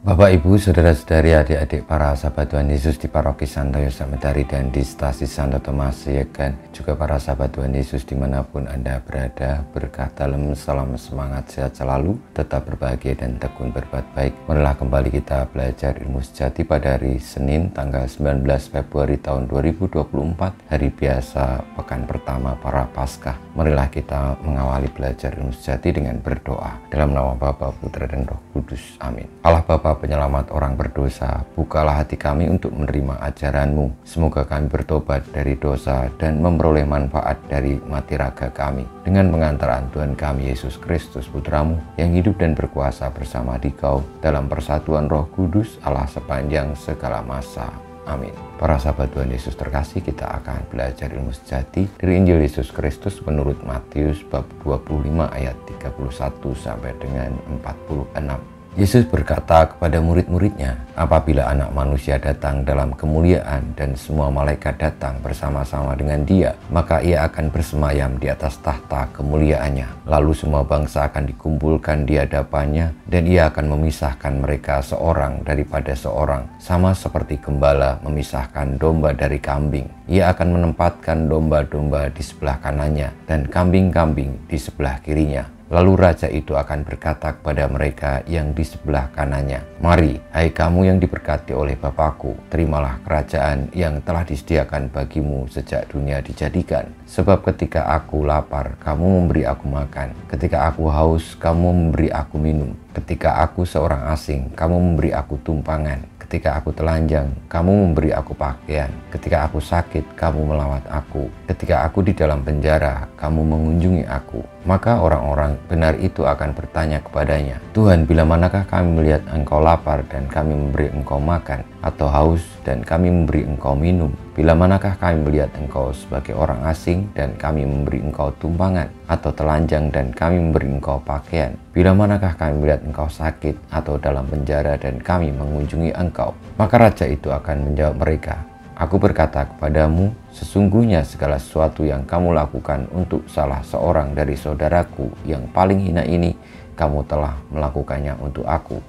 Bapak, Ibu, Saudara-saudari, adik-adik para sahabat Tuhan Yesus di Paroki Santo Yosef Medari dan di Stasi Santo Tomas Yegan, juga para sahabat Tuhan Yesus dimanapun Anda berada, berkah dalam, salam semangat, sehat selalu, tetap berbahagia dan tekun berbuat baik. Marilah kembali kita belajar ilmu sejati pada hari Senin tanggal 19 Februari tahun 2024, hari biasa pekan pertama para Paskah. Marilah kita mengawali belajar ilmu sejati dengan berdoa dalam nama Bapa, Putra dan Roh Kudus. Amin. Allah Bapa penyelamat orang berdosa, bukalah hati kami untuk menerima ajaran-Mu. Semoga kami bertobat dari dosa dan memperoleh manfaat dari mati raga kami. Dengan pengantaran Tuhan kami Yesus Kristus Putra-Mu, yang hidup dan berkuasa bersama Dikau dalam persatuan Roh Kudus, Allah sepanjang segala masa. Amin. Para sahabat Tuhan Yesus terkasih, kita akan belajar ilmu sejati dari Injil Yesus Kristus menurut Matius bab 25 ayat 31 sampai dengan 46. Yesus berkata kepada murid-muridnya, apabila Anak Manusia datang dalam kemuliaan dan semua malaikat datang bersama-sama dengan Dia, maka Ia akan bersemayam di atas tahta kemuliaannya. Lalu semua bangsa akan dikumpulkan di hadapannya, dan Ia akan memisahkan mereka seorang daripada seorang, sama seperti gembala memisahkan domba dari kambing. Ia akan menempatkan domba-domba di sebelah kanannya dan kambing-kambing di sebelah kirinya. Lalu raja itu akan berkata kepada mereka yang di sebelah kanannya, mari, hai kamu yang diberkati oleh Bapakku, terimalah kerajaan yang telah disediakan bagimu sejak dunia dijadikan. Sebab ketika aku lapar, kamu memberi aku makan. Ketika aku haus, kamu memberi aku minum. Ketika aku seorang asing, kamu memberi aku tumpangan. Ketika aku telanjang, kamu memberi aku pakaian. Ketika aku sakit, kamu melawat aku. Ketika aku di dalam penjara, kamu mengunjungi aku. Maka orang-orang benar itu akan bertanya kepadanya, Tuhan, bila manakah kami melihat Engkau lapar dan kami memberi Engkau makan, atau haus dan kami memberi Engkau minum? Bila manakah kami melihat Engkau sebagai orang asing dan kami memberi Engkau tumpangan, atau telanjang dan kami memberi Engkau pakaian? Bila manakah kami melihat Engkau sakit atau dalam penjara dan kami mengunjungi Engkau? Maka raja itu akan menjawab mereka, aku berkata kepadamu, sesungguhnya segala sesuatu yang kamu lakukan untuk salah seorang dari saudaraku yang paling hina ini, kamu telah melakukannya untuk aku.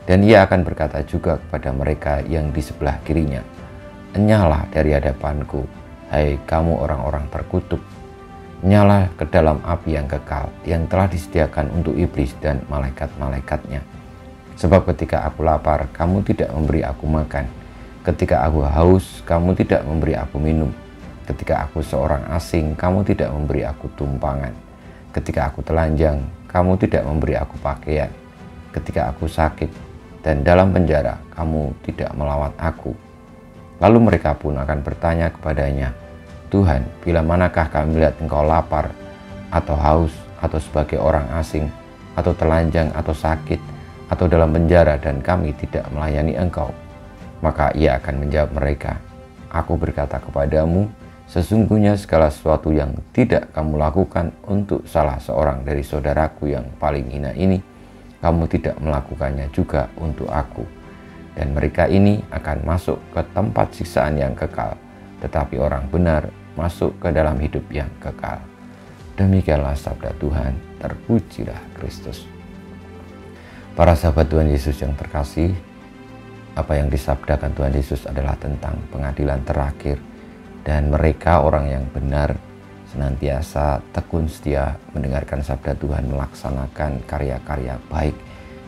Dan ia akan berkata juga kepada mereka yang di sebelah kirinya, enyahlah dari hadapanku, hai kamu orang-orang terkutuk. Nyala ke dalam api yang kekal, yang telah disediakan untuk iblis dan malaikat-malaikatnya. Sebab ketika aku lapar, kamu tidak memberi aku makan. Ketika aku haus, kamu tidak memberi aku minum. Ketika aku seorang asing, kamu tidak memberi aku tumpangan. Ketika aku telanjang, kamu tidak memberi aku pakaian. Ketika aku sakit dan dalam penjara, kamu tidak melawat aku. Lalu mereka pun akan bertanya kepadanya, Tuhan, bila manakah kami melihat Engkau lapar, atau haus, atau sebagai orang asing, atau telanjang, atau sakit, atau dalam penjara, dan kami tidak melayani Engkau? Maka ia akan menjawab mereka, aku berkata kepadamu, sesungguhnya segala sesuatu yang tidak kamu lakukan untuk salah seorang dari saudaraku yang paling hina ini, kamu tidak melakukannya juga untuk aku. Dan mereka ini akan masuk ke tempat siksaan yang kekal, tetapi orang benar masuk ke dalam hidup yang kekal. Demikianlah sabda Tuhan, terpujilah Kristus. Para sahabat Tuhan Yesus yang terkasih, apa yang disabdakan Tuhan Yesus adalah tentang pengadilan terakhir, dan mereka orang yang benar senantiasa tekun setia mendengarkan sabda Tuhan, melaksanakan karya-karya baik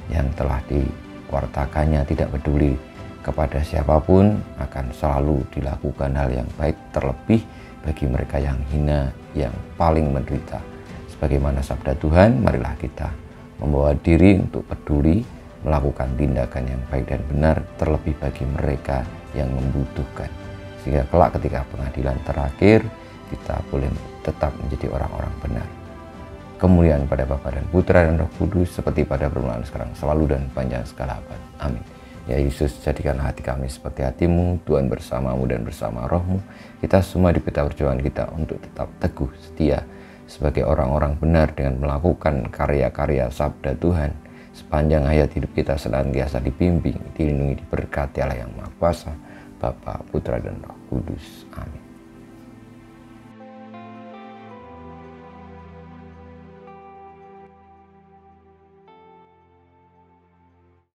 yang telah diwartakannya, tidak peduli kepada siapapun, akan selalu dilakukan hal yang baik, terlebih bagi mereka yang hina, yang paling menderita. Sebagaimana sabda Tuhan, marilah kita membawa diri untuk peduli, melakukan tindakan yang baik dan benar, terlebih bagi mereka yang membutuhkan. Sehingga kelak ketika pengadilan terakhir, kita boleh tetap menjadi orang-orang benar. Kemuliaan pada Bapa dan Putra dan Roh Kudus, seperti pada permulaan sekarang, selalu dan panjang segala abad. Amin. Ya Yesus, jadikanlah hati kami seperti hati-Mu, Tuhan bersama-Mu dan bersama Roh-Mu. Kita semua di peta perjuangan kita untuk tetap teguh setia sebagai orang-orang benar dengan melakukan karya-karya sabda Tuhan. Sepanjang hayat hidup kita senantiasa dibimbing, dilindungi, diberkati Allah yang Maha Kuasa, Bapa, Putra dan Roh Kudus. Amin.